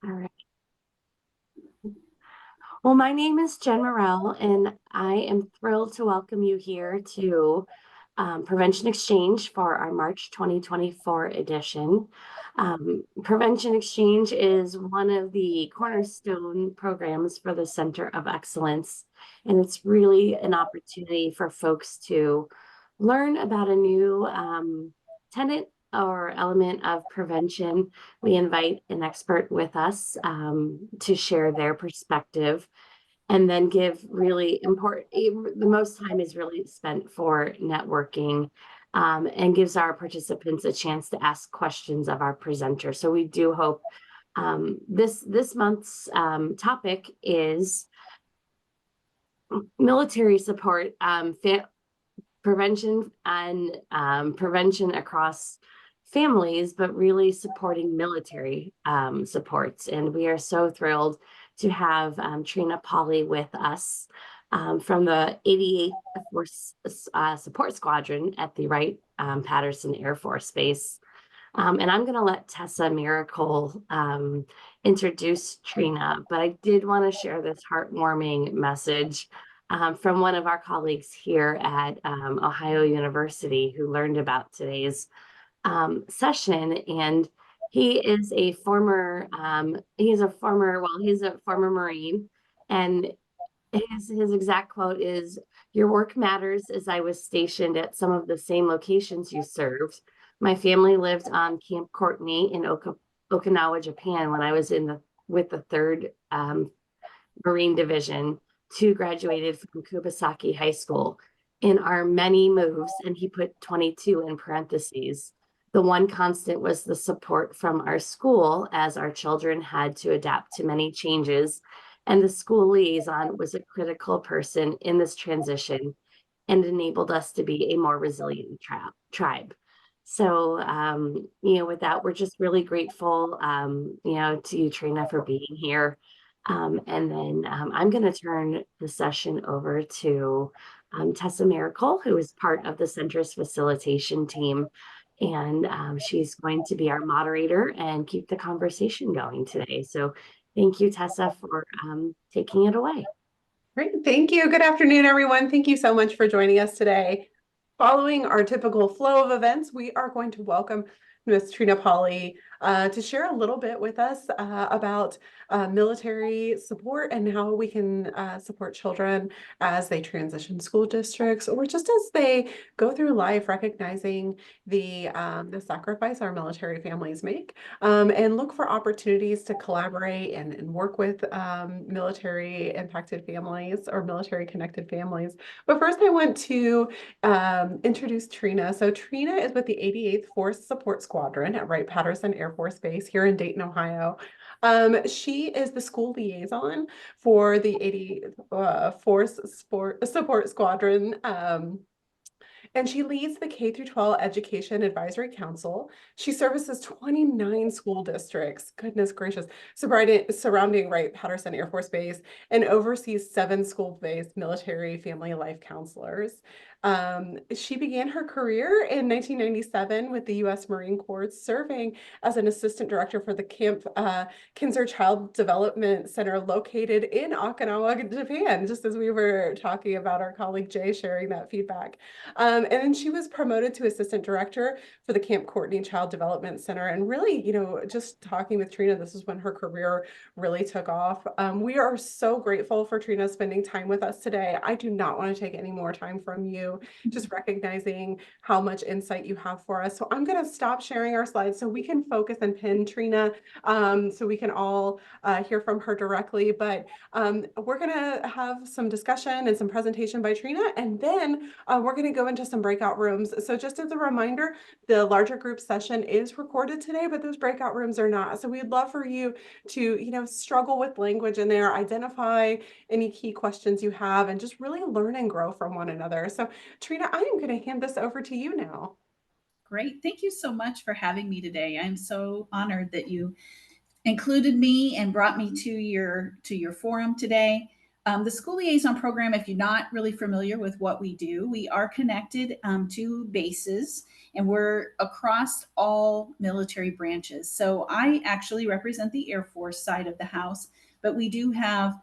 All right. Well, my name is Jen Morell, and I am thrilled to welcome you here to Prevention Exchange for our March 2024 edition. Prevention Exchange is one of the cornerstone programs for the Center of Excellence, and it's really an opportunity for folks to learn about a new tenet or element of prevention. We invite an expert with us to share their perspective and then give really important, the most time is really spent for networking and gives our participants a chance to ask questions of our presenter. So we do hope this month's topic is military support, prevention and prevention across families, but really supporting military supports. And we are so thrilled to have Trina Polly with us from the 88th Force Support Squadron at the Wright-Patterson Air Force Base. And I'm going to let Tessa Miracle introduce Trina, but I did want to share this heartwarming message from one of our colleagues here at Ohio University who learned about today's session. And he's a former Marine. And his exact quote is, "Your work matters as I was stationed at some of the same locations you served. My family lived on Camp Courtney in Okinawa, Japan when I was with the 3rd Marine Division. Two graduated from Kubasaki High School. In our many moves," and he put 22 in parentheses, "the one constant was the support from our school as our children had to adapt to many changes, and the school liaison was a critical person in this transition and enabled us to be a more resilient tribe." So, with that, we're just really grateful, to you, Trina, for being here. And then I'm going to turn the session over to Tessa Miracle, who is part of the Center's facilitation team. And she's going to be our moderator and keep the conversation going today. So thank you, Tessa, for taking it away. Great. Thank you. Good afternoon, everyone. Thank you so much for joining us today. Following our typical flow of events, we are going to welcome Ms. Trina Polly to share a little bit with us about military support and how we can support children as they transition school districts or just as they go through life, recognizing the sacrifice our military families make, and look for opportunities to collaborate and work with military impacted families or military connected families. But first, I want to introduce Trina. So Trina is with the 88th Force Support Squadron at Wright-Patterson Air Force Base here in Dayton, Ohio. She is the school liaison for the 80th Force Support Squadron. And she leads the K through 12 Education Advisory Council. She services 29 school districts, goodness gracious, surrounding Wright-Patterson Air Force Base, and oversees 7 school-based military family life counselors. She began her career in 1997 with the U.S. Marine Corps, serving as an assistant director for the Camp Kinzer Child Development Center located in Okinawa, Japan, just as we were talking about our colleague Jay sharing that feedback. And then she was promoted to assistant director for the Camp Courtney Child Development Center. And really, just talking with Trina, this is when her career really took off. We are so grateful for Trina spending time with us today. I do not want to take any more time from you, just recognizing how much insight you have for us. So I'm going to stop sharing our slides so we can focus and pin Trina, so we can all hear from her directly. But we're going to have some discussion and some presentation by Trina, and then we're going to go into some breakout rooms. So just as a reminder, the larger group session is recorded today, but those breakout rooms are not. So we'd love for you to, struggle with language in there, identify any key questions you have, and just really learn and grow from one another. So Trina, I am going to hand this over to you now. Great. Thank you so much for having me today. I'm so honored that you included me and brought me to your forum today. The school liaison program, if you're not really familiar with what we do, we are connected to bases, and we're across all military branches. So I actually represent the Air Force side of the house, but we do have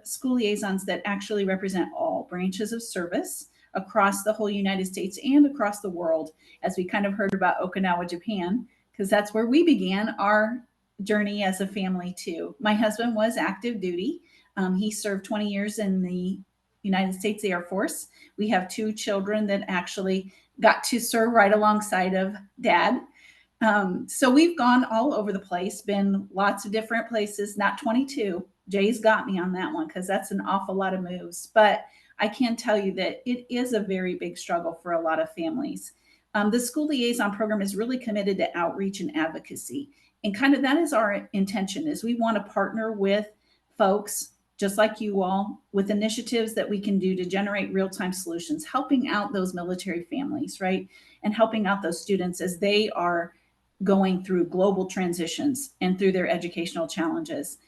school liaisons that actually represent all branches of service across the whole United States and across the world, as we kind of heard about Okinawa, Japan, because that's where we began our journey as a family too. My husband was active duty. He served 20 years in the United States Air Force. We have two children that actually got to serve right alongside of dad. So we've gone all over the place, been lots of different places, not 22. Jay's got me on that one because that's an awful lot of moves. But I can tell you that it is a very big struggle for a lot of families. The school liaison program is really committed to outreach and advocacy. And kind of that is our intention, is we want to partner with folks just like you all with initiatives that we can do to generate real-time solutions, helping out those military families, right? And helping out those students as they are going through global transitions and through their educational challenges.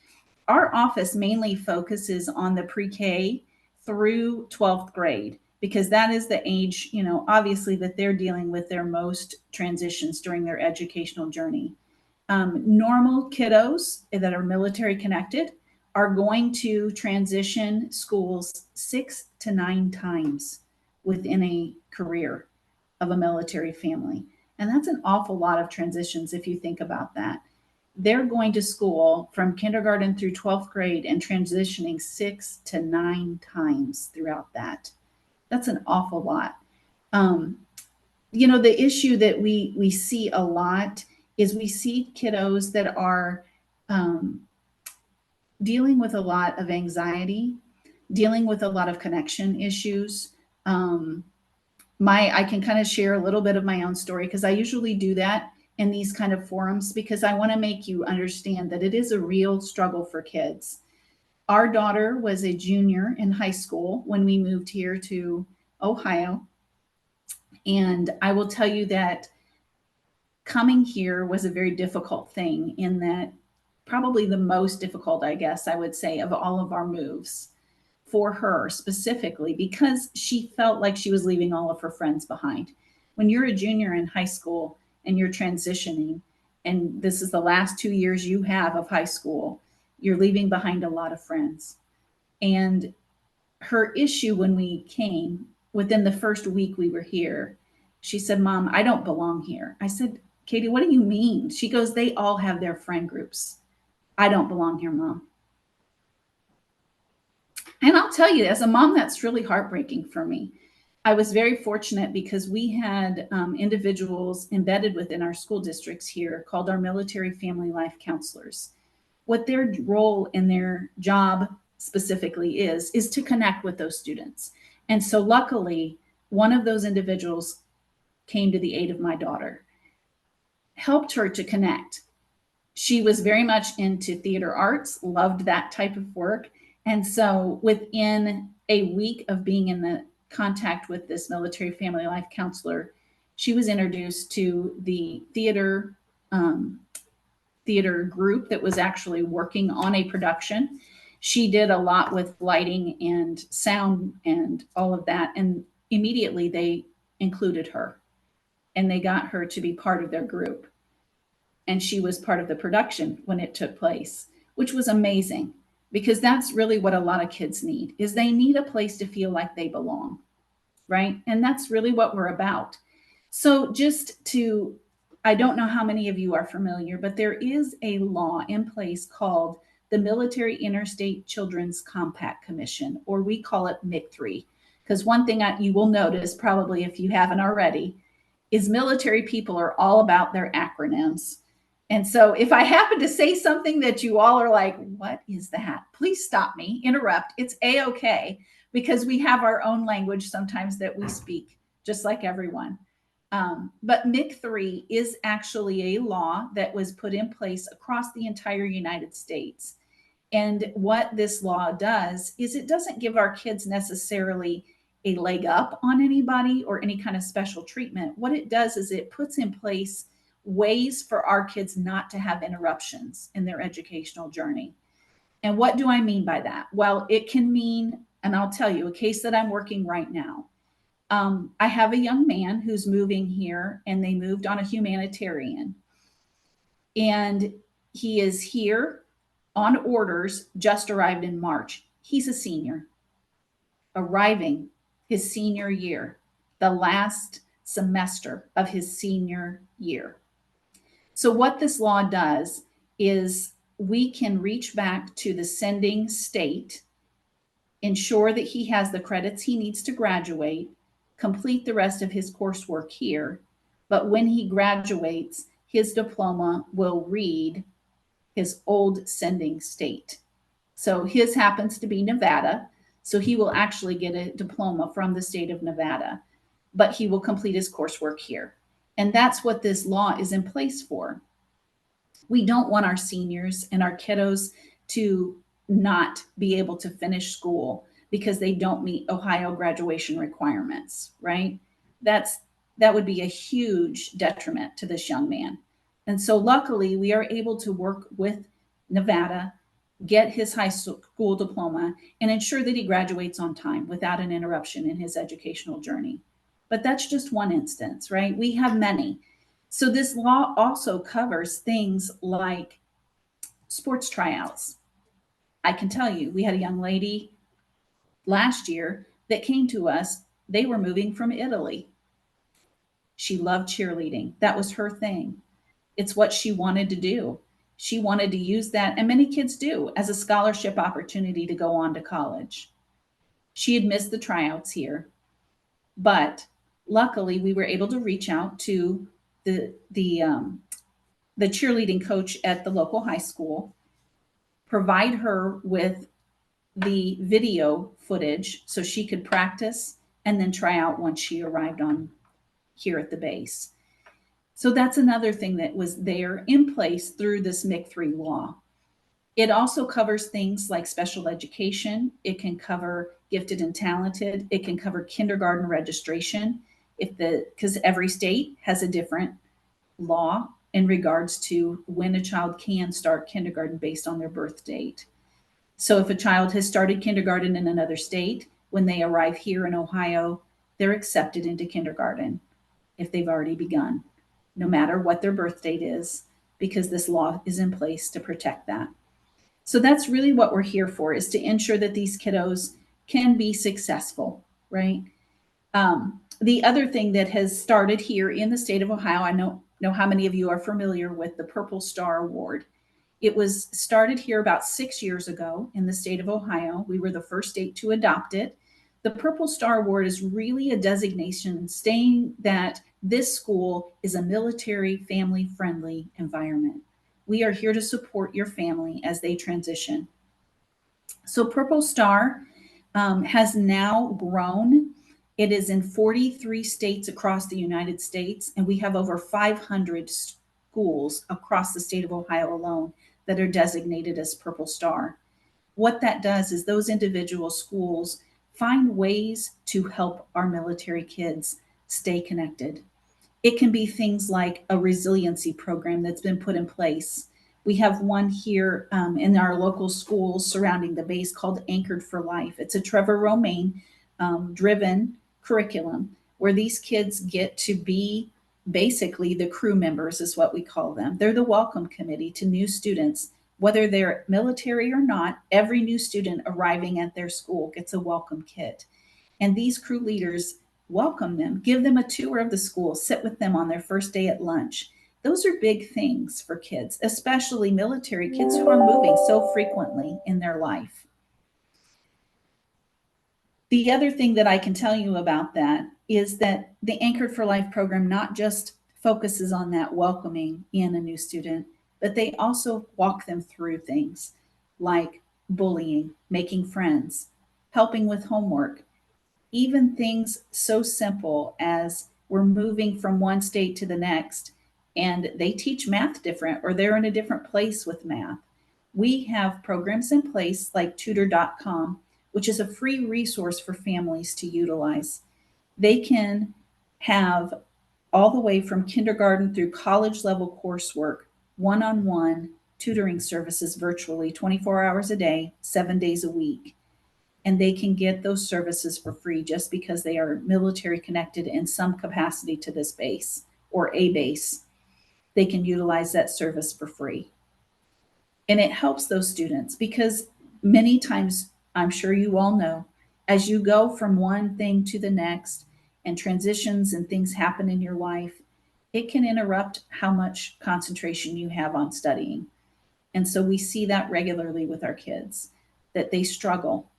Our office mainly focuses on the pre-K through 12th grade because that is the age, obviously that they're dealing with their most transitions during their educational journey. Normal kiddos that are military connected are going to transition schools 6 to 9 times within a career of a military family. And that's an awful lot of transitions if you think about that. They're going to school from kindergarten through 12th grade and transitioning 6 to 9 times throughout that. That's an awful lot. The issue that we see a lot is we see kiddos that are dealing with a lot of anxiety, dealing with a lot of connection issues. I can kind of share a little bit of my own story because I usually do that in these kind of forums because I want to make you understand that it is a real struggle for kids. Our daughter was a junior in high school when we moved here to Ohio. And I will tell you that coming here was a very difficult thing, in that probably the most difficult, I guess I would say, of all of our moves for her specifically, because she felt like she was leaving all of her friends behind. When you're a junior in high school and you're transitioning, and this is the last 2 years you have of high school, you're leaving behind a lot of friends. And her issue when we came, within the first week we were here, she said, "Mom, I don't belong here." I said, "Katie, what do you mean?" She goes, "They all have their friend groups. I don't belong here, Mom." And I'll tell you, as a mom, that's really heartbreaking for me. I was very fortunate because we had individuals embedded within our school districts here called our military family life counselors. What their role in their job specifically is to connect with those students. And so luckily, one of those individuals came to the aid of my daughter, helped her to connect. She was very much into theater arts, loved that type of work. And so within a week of being in the contact with this military family life counselor, she was introduced to the theater group that was actually working on a production. She did a lot with lighting and sound and all of that. And immediately they included her and they got her to be part of their group. And she was part of the production when it took place, which was amazing, because that's really what a lot of kids need, is they need a place to feel like they belong, right? And that's really what we're about. So I don't know how many of you are familiar, but there is a law in place called the Military Interstate Children's Compact Commission, or we call it MIC3. Because one thing you will notice, probably if you haven't already, is military people are all about their acronyms. And so if I happen to say something that you all are like, "What is that?" Please stop me, interrupt. It's A-okay, because we have our own language sometimes that we speak, just like everyone. But MIC3 is actually a law that was put in place across the entire United States. And what this law does is it doesn't give our kids necessarily a leg up on anybody or any kind of special treatment. What it does is it puts in place ways for our kids not to have interruptions in their educational journey. And what do I mean by that? Well, it can mean, and I'll tell you, a case that I'm working right now. I have a young man who's moving here, and they moved on a humanitarian. And he is here on orders, just arrived in March. He's a senior, arriving his senior year, the last semester of his senior year. So, what this law does is we can reach back to the sending state, ensure that he has the credits he needs to graduate, complete the rest of his coursework here. But when he graduates, his diploma will read his old sending state. So his happens to be Nevada. So he will actually get a diploma from the state of Nevada, but he will complete his coursework here. And that's what this law is in place for. We don't want our seniors and our kiddos to not be able to finish school because they don't meet Ohio graduation requirements, right? That would be a huge detriment to this young man. And so luckily we are able to work with Nevada, get his high school diploma, and ensure that he graduates on time without an interruption in his educational journey. But that's just one instance, right? We have many. So this law also covers things like sports tryouts. I can tell you, we had a young lady last year that came to us. They were moving from Italy. She loved cheerleading. That was her thing. It's what she wanted to do. She wanted to use that, and many kids do, as a scholarship opportunity to go on to college. She had missed the tryouts here, but luckily we were able to reach out to the cheerleading coach at the local high school, provide her with the video footage so she could practice and then try out once she arrived on here at the base. So that's another thing that was there in place through this MIC3 law. It also covers things like special education. It can cover gifted and talented. It can cover kindergarten registration because every state has a different law in regards to when a child can start kindergarten based on their birth date. So if a child has started kindergarten in another state, when they arrive here in Ohio, they're accepted into kindergarten if they've already begun, no matter what their birth date is, because this law is in place to protect that. So that's really what we're here for, is to ensure that these kiddos can be successful, right? The other thing that has started here in the state of Ohio, I know how many of you are familiar with the Purple Star Award. It was started here about 6 years ago in the state of Ohio. We were the first state to adopt it. The Purple Star Award is really a designation stating that this school is a military family-friendly environment. We are here to support your family as they transition. So Purple Star has now grown. It is in 43 states across the United States, and we have over 500 schools across the state of Ohio alone that are designated as Purple Star. What that does is those individual schools find ways to help our military kids stay connected. It can be things like a resiliency program that's been put in place. We have one here in our local schools surrounding the base called Anchored for Life. It's a Trevor Romaine driven curriculum where these kids get to be basically the crew members, is what we call them. They're the welcome committee to new students. Whether they're military or not, every new student arriving at their school gets a welcome kit. And these crew leaders welcome them, give them a tour of the school, sit with them on their first day at lunch. Those are big things for kids, especially military kids who are moving so frequently in their life. The other thing that I can tell you about that is that the Anchored for Life program not just focuses on that welcoming in a new student, but they also walk them through things like bullying, making friends, helping with homework, even things so simple as we're moving from one state to the next and they teach math different or they're in a different place with math. We have programs in place like tutor.com, which is a free resource for families to utilize. They can have all the way from kindergarten through college level coursework, one-on-one tutoring services virtually 24 hours a day, 7 days a week. And they can get those services for free just because they are military connected in some capacity to this base or a base. They can utilize that service for free. And it helps those students because many times, I'm sure you all know, as you go from one thing to the next and transitions and things happen in your life, it can interrupt how much concentration you have on studying. And so we see that regularly with our kids, that they struggle.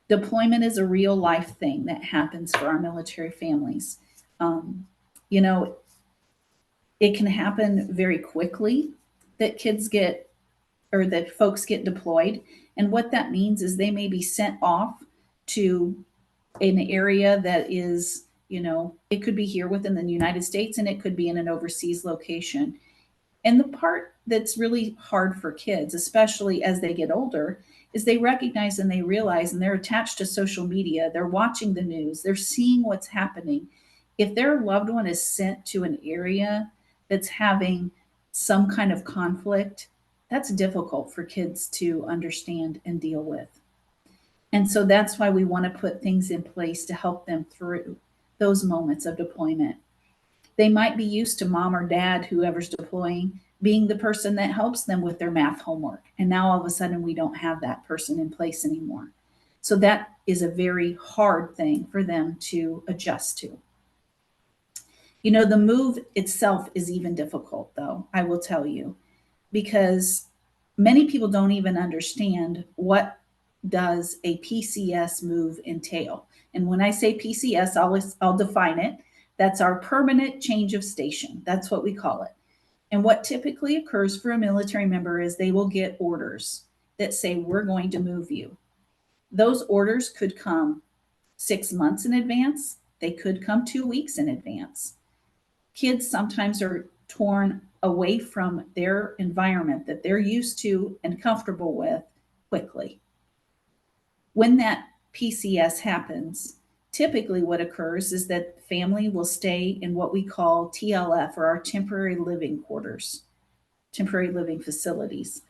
Deployment is a real life thing that happens for our military families. Um, you know, it can happen very quickly that kids get or that folks get deployed. And what that means is they may be sent off to an area that is, it could be here within the United States and it could be in an overseas location. And the part that's really hard for kids, especially as they get older, is they recognize and they realize, and they're attached to social media, they're watching the news, they're seeing what's happening. If their loved one is sent to an area that's having some kind of conflict, that's difficult for kids to understand and deal with. And so that's why we want to put things in place to help them through those moments of deployment. They might be used to mom or dad, whoever's deploying, being the person that helps them with their math homework. And now all of a sudden, we don't have that person in place anymore. So that is a very hard thing for them to adjust to. The move itself is even difficult, though, I will tell you, because many people don't even understand what does a PCS move entail. And when I say PCS, I'll define it. That's our permanent change of station. That's what we call it. And what typically occurs for a military member is they will get orders that say, we're going to move you. Those orders could come 6 months in advance. They could come 2 weeks in advance. Kids sometimes are torn away from their environment that they're used to and comfortable with quickly. When that PCS happens, typically what occurs is that family will stay in what we call TLF, or our temporary living quarters, temporary living facilities.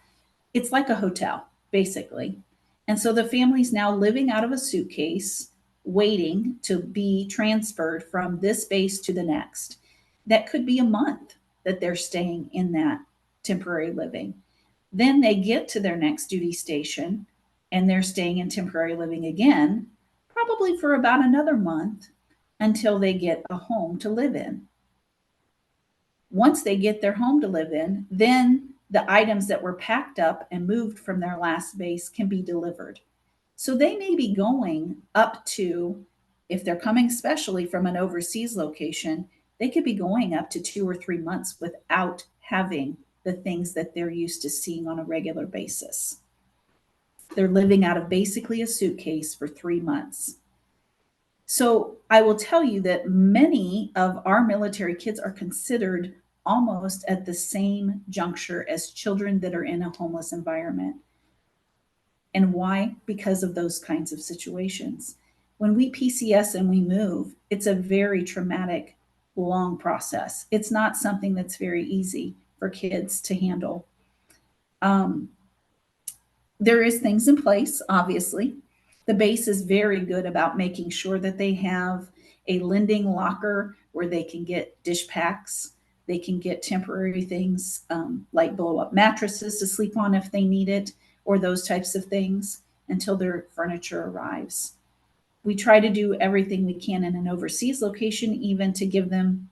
It's like a hotel, basically. And so the family's now living out of a suitcase, waiting to be transferred from this base to the next. That could be a month that they're staying in that temporary living. Then they get to their next duty station and they're staying in temporary living again, probably for about another month until they get a home to live in. Once they get their home to live in, then the items that were packed up and moved from their last base can be delivered. So they may be going up to, if they're coming especially from an overseas location, they could be going up to 2 or 3 months without having the things that they're used to seeing on a regular basis. They're living out of basically a suitcase for 3 months. So I will tell you that many of our military kids are considered almost at the same juncture as children that are in a homeless environment. And why? Because of those kinds of situations. When we PCS and we move, it's a very traumatic, long process. It's not something that's very easy for kids to handle. There is things in place, obviously. The base is very good about making sure that they have a lending locker where they can get dish packs. They can get temporary things like blow up mattresses to sleep on if they need it, or those types of things until their furniture arrives. We try to do everything we can in an overseas location, even to give them,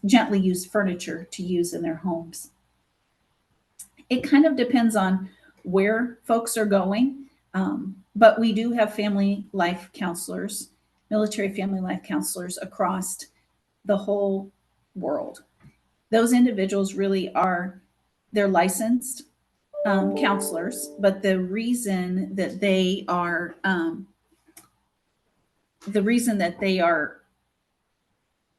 gently used furniture to use in their homes. It kind of depends on where folks are going, but we do have family life counselors, military family life counselors across the whole world. Those individuals really they're licensed counselors, but the reason that they are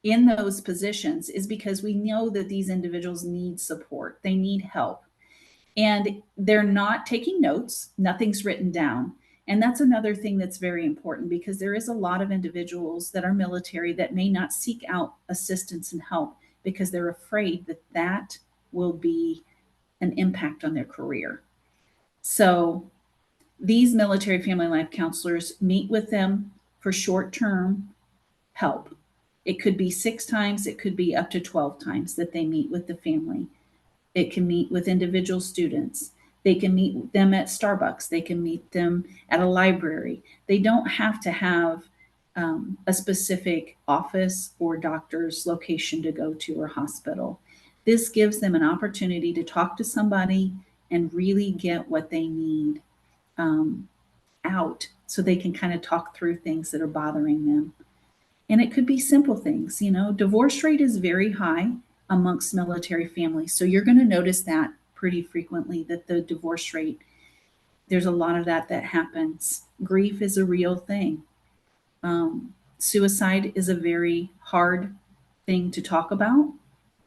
in those positions is because we know that these individuals need support. They need help. And they're not taking notes. Nothing's written down. And that's another thing that's very important, because there is a lot of individuals that are military that may not seek out assistance and help because they're afraid that will be an impact on their career. So these military family life counselors meet with them for short-term help. It could be 6 times, it could be up to 12 times that they meet with the family. It can meet with individual students. They can meet them at Starbucks. They can meet them at a library. They don't have to have a specific office or doctor's location to go to or hospital. This gives them an opportunity to talk to somebody and really get what they need um, out so they can kind of talk through things that are bothering them. And it could be simple things, you know, divorce rate is very high amongst military families. So you're going to notice that pretty frequently that the divorce rate, there's a lot of that happens. Grief is a real thing. Suicide is a very hard thing to talk about,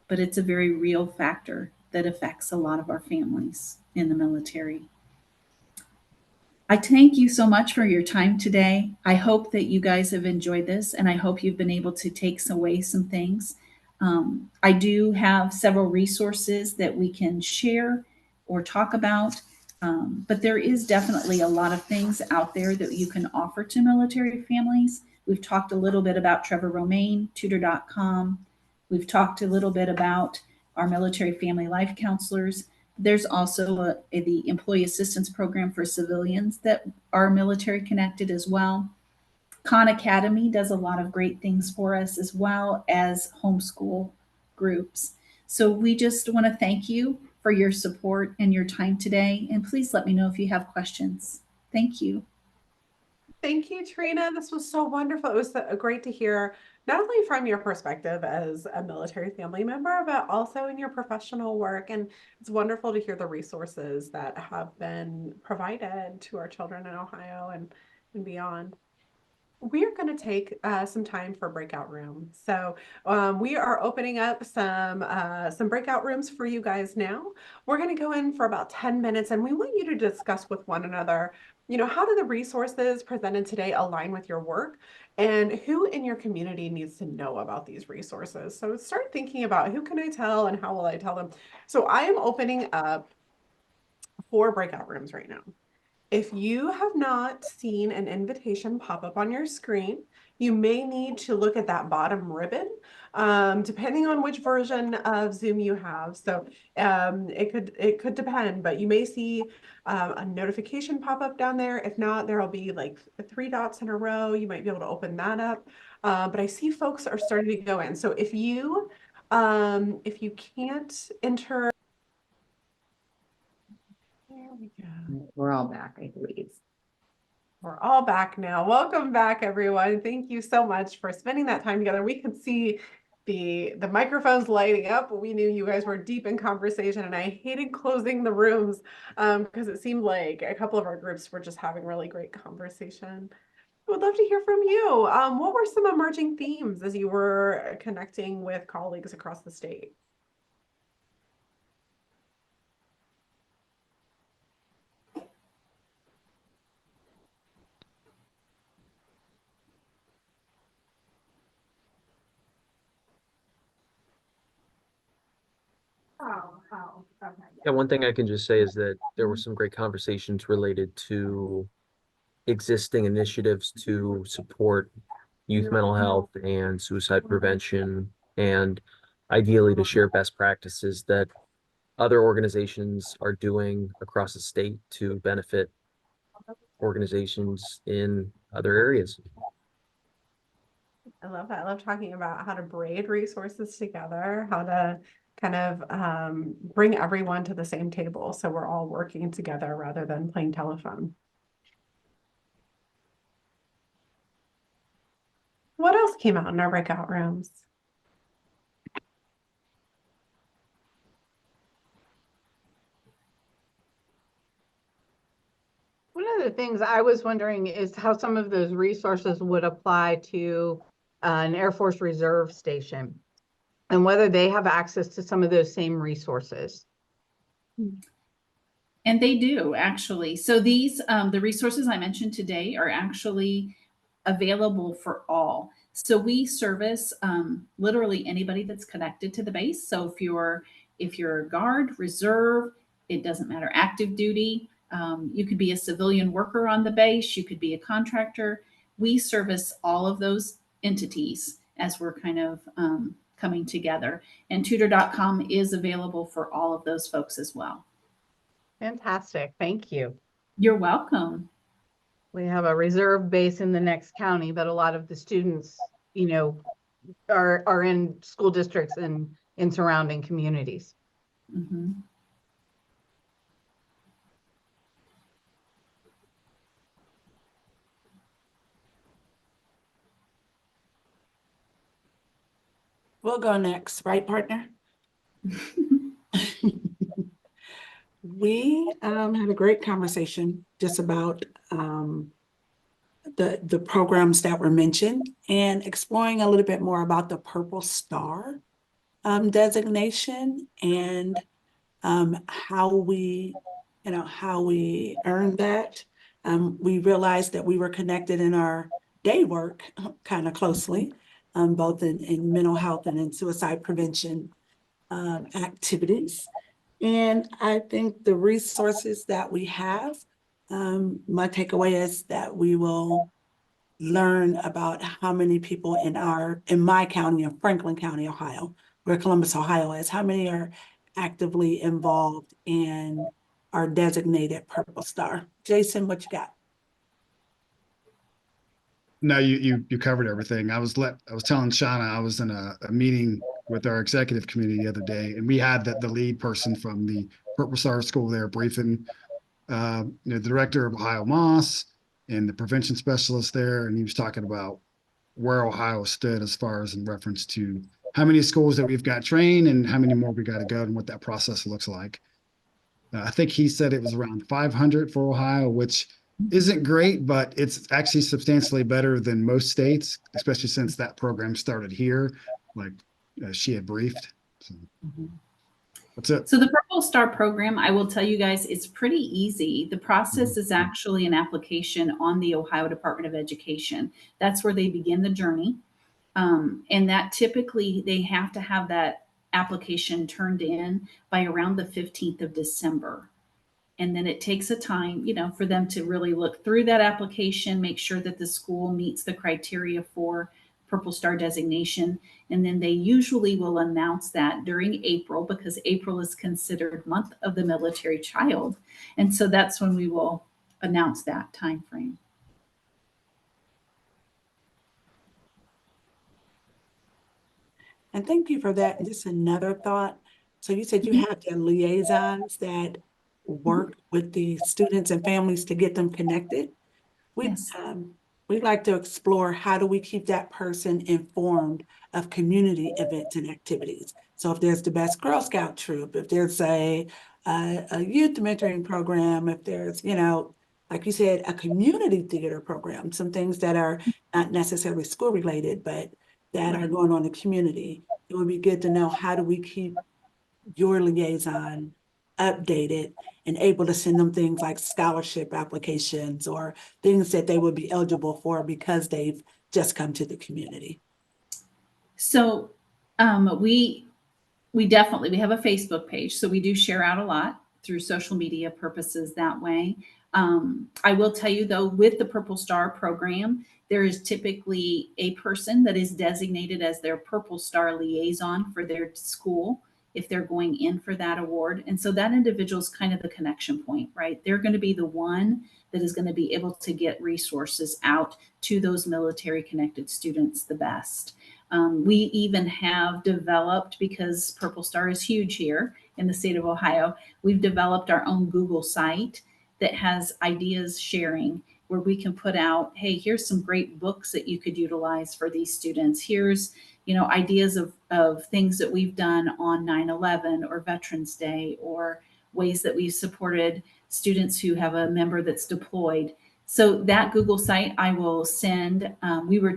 but it's a very real factor that affects a lot of our families in the military. I thank you so much for your time today. I hope that you guys have enjoyed this, and I hope you've been able to take away some things. I do have several resources that we can share or talk about, but there is definitely a lot of things out there that you can offer to military families. We've talked a little bit about Trevor Romaine, tutor.com. We've talked a little bit about our military family life counselors. There's also the Employee Assistance Program for civilians that are military connected as well. Khan Academy does a lot of great things for us, as well as homeschool groups. So we just want to thank you for your support and your time today. And please let me know if you have questions. Thank you. Thank you, Trina. This was so wonderful. It was great to hear, not only from your perspective as a military family member, but also in your professional work. And it's wonderful to hear the resources that have been provided to our children in Ohio and beyond. We are going to take some time for breakout room. So we are opening up some breakout rooms for you guys now. We're going to go in for about 10 minutes, and we want you to discuss with one another, you know, how do the resources presented today align with your work, and who in your community needs to know about these resources. So start thinking about, who can I tell and how will I tell them? So I am opening up 4 breakout rooms right now. If you have not seen an invitation pop up on your screen, you may need to look at that bottom ribbon, depending on which version of Zoom you have. So it could depend, but you may see a notification pop up down there. If not, there'll be like 3 dots in a row. You might be able to open that up. But I see folks are starting to go in. So if you can't enter, there we go. We're all back, I believe. We're all back now. Welcome back, everyone. Thank you so much for spending that time together. We could see the microphones lighting up. We knew you guys were deep in conversation, and I hated closing the rooms because it seemed like a couple of our groups were just having really great conversation. I would love to hear from you. What were some emerging themes as you were connecting with colleagues across the state? Okay. Yeah, one thing I can just say is that there were some great conversations related to existing initiatives to support youth mental health and suicide prevention, and ideally to share best practices that other organizations are doing across the state to benefit organizations in other areas. I love that. I love talking about how to braid resources together, how to kind of bring everyone to the same table so we're all working together rather than playing telephone. What else came out in our breakout rooms? One of the things I was wondering is how some of those resources would apply to an Air Force Reserve station, and whether they have access to some of those same resources. And they do actually. So these, the resources I mentioned today are actually available for all. So we service literally anybody that's connected to the base. So if you're if you're a guard, reserve, it doesn't matter, active duty. You could be a civilian worker on the base, you could be a contractor. We service all of those entities as we're kind of coming together. And tutor.com is available for all of those folks as well. Fantastic. Thank you. You're welcome. We have a reserve base in the next county, but a lot of the students, you know, are in school districts and in surrounding communities. Mm-hmm. We'll go next, right, partner? We had a great conversation just about the programs that were mentioned and exploring a little bit more about the Purple Star designation and how we earned that. We realized that we were connected in our day work kind of closely, both in mental health and in suicide prevention activities. And I think the resources that we have, my takeaway is that we will learn about how many people in my county, in Franklin County, Ohio, where Columbus, Ohio is, how many are actively involved and are designated Purple Star. Jason, what you got? No, you covered everything. I was telling Shauna, I was in a meeting with our executive committee the other day, and we had the lead person from the Purple Star School there briefing the director of Ohio Moss and the prevention specialist there, and he was talking about where Ohio stood as far as in reference to how many schools that we've got trained and how many more we got to go and what that process looks like. I think he said it was around 500 for Ohio, which isn't great, but it's actually substantially better than most states, especially since that program started here, like she had briefed. So that's it. So the Purple Star program, I will tell you guys, it's pretty easy. The process is actually an application on the Ohio Department of Education. That's where they begin the journey. And that typically they have to have that application turned in by around the 15th of December. And then it takes a time, for them to really look through that application, make sure that the school meets the criteria for Purple Star designation. And then they usually will announce that during April, because April is considered month of the military child. And so that's when we will announce that time frame. And thank you for that. And just another thought. So you said you have the liaisons that work with the students and families to get them connected. Yes. We'd like to explore how do we keep that person informed of community events and activities. So if there's the best Girl Scout troop, if there's a youth mentoring program, if there's, like you said, a community theater program, some things that are not necessarily school related, but that are going on in the community, it would be good to know how do we keep your liaison updated and able to send them things like scholarship applications or things that they would be eligible for because they've just come to the community. So we definitely, we have a Facebook page, so we do share out a lot through social media purposes that way. I will tell you though, with the Purple Star program, there is typically a person that is designated as their Purple Star liaison for their school if they're going in for that award. And so that individual is kind of the connection point, right? They're going to be the one that is going to be able to get resources out to those military connected students the best. We even have developed, because Purple Star is huge here in the state of Ohio, we've developed our own Google site that has ideas sharing where we can put out, hey, here's some great books that you could utilize for these students. Here's, ideas of things that we've done on 9/11 or Veterans Day, or ways that we've supported students who have a member that's deployed. So that Google site, I will send.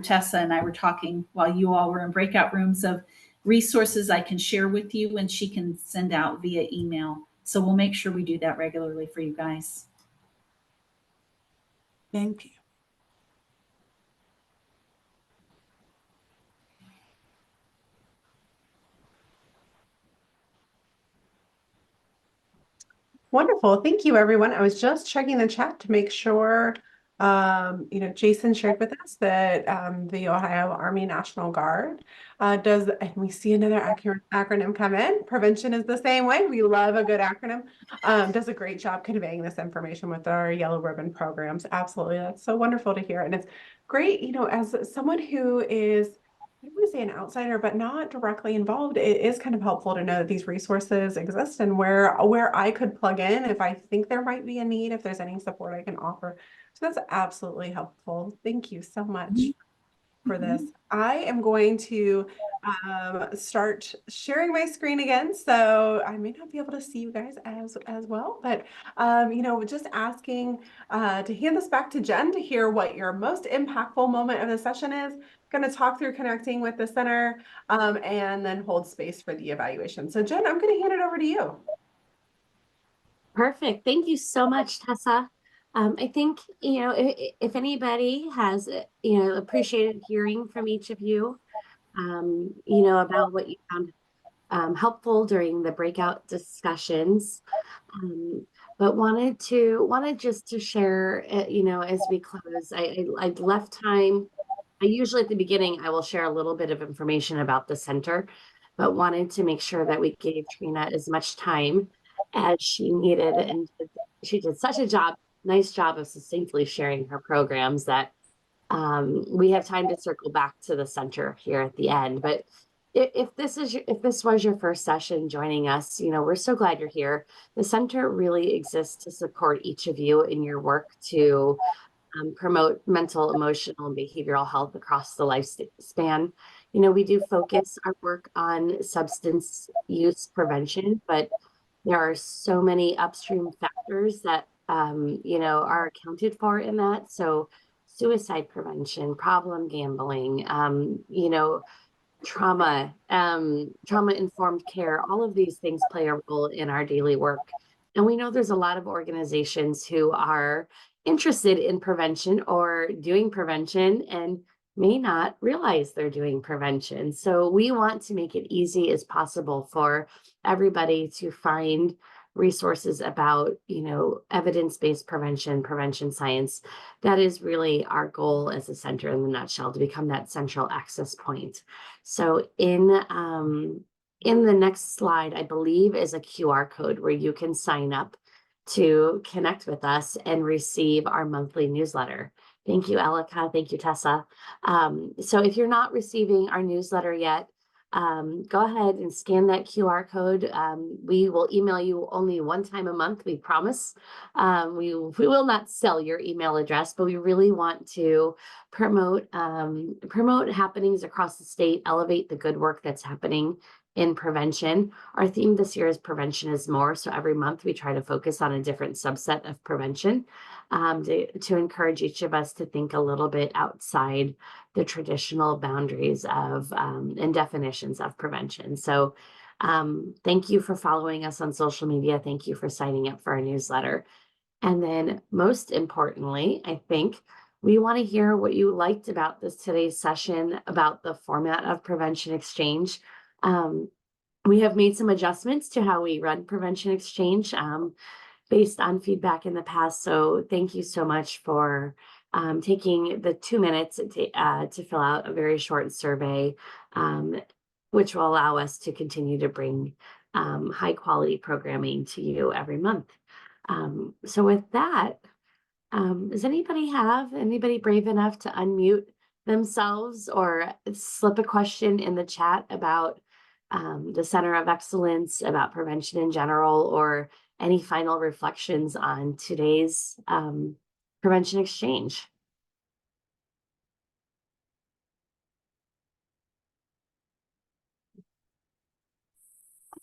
Tessa and I were talking while you all were in breakout rooms of resources I can share with you and she can send out via email. So we'll make sure we do that regularly for you guys. Thank you. Wonderful. Thank you, everyone. I was just checking the chat to make sure, Jason shared with us that the Ohio Army National Guard does, and we see another acronym come in. Prevention is the same way. We love a good acronym. Does a great job conveying this information with our yellow ribbon programs. Absolutely. That's so wonderful to hear. And it's great, as someone who is, I don't want to say an outsider, but not directly involved, it is kind of helpful to know that these resources exist and where I could plug in if I think there might be a need, if there's any support I can offer. So that's absolutely helpful. Thank you so much for this. I am going to start sharing my screen again, so I may not be able to see you guys as well, but just asking to hand this back to Jen to hear what your most impactful moment of the session is. Going to talk through connecting with the center and then hold space for the evaluation. So Jen, I'm going to hand it over to you. Perfect. Thank you so much, Tessa. I think, if anybody has, appreciated hearing from each of you, about what you found helpful during the breakout discussions. But wanted just to share, as we close, I left time. I usually at the beginning, I will share a little bit of information about the center, but wanted to make sure that we gave Trina as much time as she needed. And she did such a nice job of succinctly sharing her programs that we have time to circle back to the center here at the end. But if this was your first session joining us, we're so glad you're here. The center really exists to support each of you in your work to promote mental, emotional, and behavioral health across the lifespan. We do focus our work on substance use prevention, but there are so many upstream factors that are accounted for in that. So suicide prevention, problem gambling, trauma-informed care, all of these things play a role in our daily work. And we know there's a lot of organizations who are interested in prevention or doing prevention and may not realize they're doing prevention. So we want to make it easy as possible for everybody to find resources about, evidence-based prevention science. That is really our goal as a center in the nutshell, to become that central access point. So in the next slide, I believe, is a QR code where you can sign up to connect with us and receive our monthly newsletter. Thank you, Elika. Thank you, Tessa. So if you're not receiving our newsletter yet, go ahead and scan that QR code. We will email you only one time a month, we promise. We will not sell your email address, but we really want to promote happenings across the state, elevate the good work that's happening in prevention. Our theme this year is Prevention is More. So every month we try to focus on a different subset of prevention to encourage each of us to think a little bit outside the traditional boundaries of and definitions of prevention. So thank you for following us on social media. Thank you for signing up for our newsletter. And then most importantly, I think we want to hear what you liked about today's session, about the format of Prevention Exchange. We have made some adjustments to how we run Prevention Exchange based on feedback in the past. So thank you so much for taking the 2 minutes to fill out a very short survey, which will allow us to continue to bring high quality programming to you every month. So with that, does anybody brave enough to unmute themselves or slip a question in the chat about the Center of Excellence, about prevention in general, or any final reflections on today's Prevention Exchange?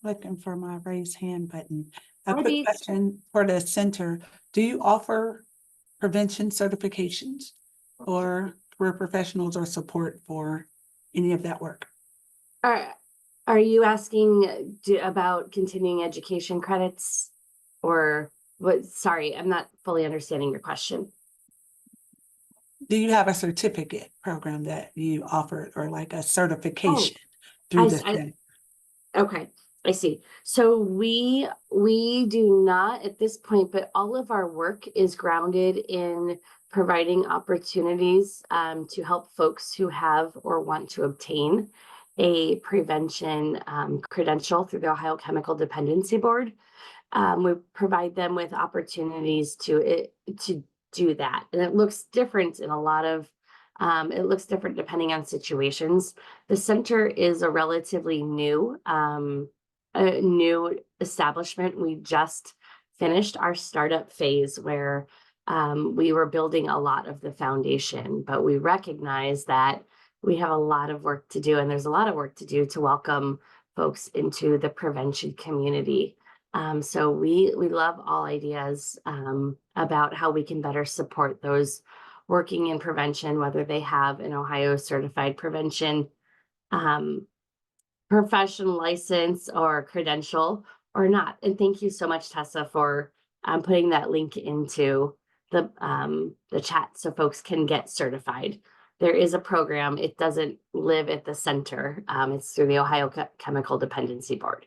Looking for my raise hand button. A Maybe. quick question for the center. Do you offer prevention certifications or career professionals or support for any of that work? Are you asking about continuing education credits, or what? Sorry, I'm not fully understanding your question. Do you have a certificate program that you offer or like a certification through the center? Okay. I see. So we do not at this point, but all of our work is grounded in providing opportunities to help folks who have or want to obtain a prevention credential through the Ohio Chemical Dependency Board. We provide them with opportunities to do that, and it looks different in a lot of. It looks different depending on situations. The center is a relatively new establishment. We just finished our startup phase where we were building a lot of the foundation, but we recognize that we have a lot of work to do, and there's a lot of work to do to welcome folks into the prevention community. So we love all ideas about how we can better support those working in prevention, whether they have an Ohio certified prevention um, professional license or credential or not. And thank you so much, Tessa, for putting that link into the chat so folks can get certified. There is a program. It doesn't live at the center. It's through the Ohio Chemical Dependency Board.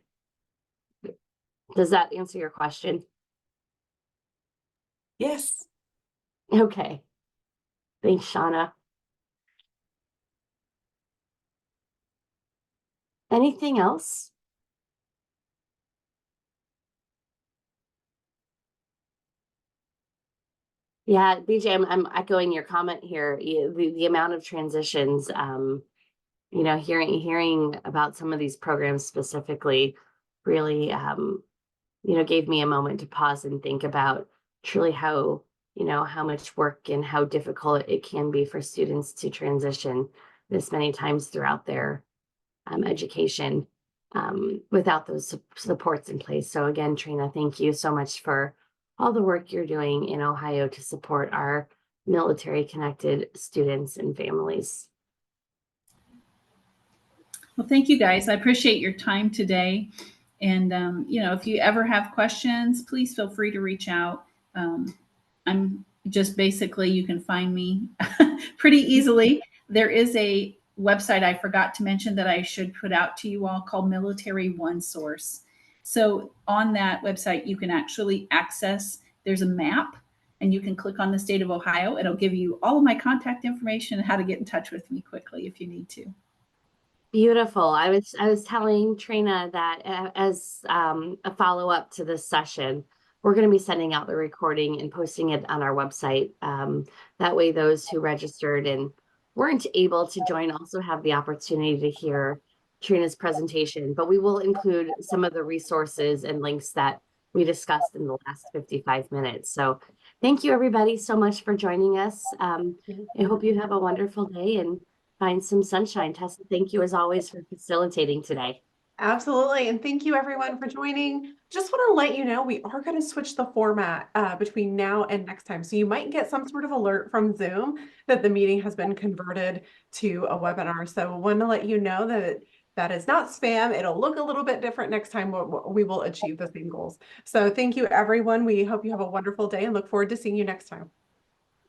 Does that answer your question? Yes. Okay. Thanks, Shauna. Anything else? Yeah, BJ, I'm echoing your comment here. The amount of transitions, hearing about some of these programs specifically really, gave me a moment to pause and think about truly how much work and how difficult it can be for students to transition this many times throughout their education without those supports in place. So again, Trina, thank you so much for all the work you're doing in Ohio to support our military connected students and families. Well, thank you guys. I appreciate your time today. And, if you ever have questions, please feel free to reach out. I'm just basically, you can find me pretty easily. There is a website I forgot to mention that I should put out to you all called Military One Source. So on that website, you can actually access, there's a map, and you can click on the state of Ohio. It'll give you all of my contact information and how to get in touch with me quickly if you need to. Beautiful. I was telling Trina that as a follow up to this session, we're going to be sending out the recording and posting it on our website. That way, those who registered and weren't able to join also have the opportunity to hear Trina's presentation. But we will include some of the resources and links that we discussed in the last 55 minutes. So thank you, everybody, so much for joining us. I hope you have a wonderful day and find some sunshine. Tessa, thank you as always for facilitating today. Absolutely. And thank you everyone for joining. Just want to let you know, we are going to switch the format between now and next time. So you might get some sort of alert from Zoom that the meeting has been converted to a webinar. So I want to let you know that that is not spam. It'll look a little bit different next time. We will achieve the same goals. So thank you, everyone. We hope you have a wonderful day and look forward to seeing you next time.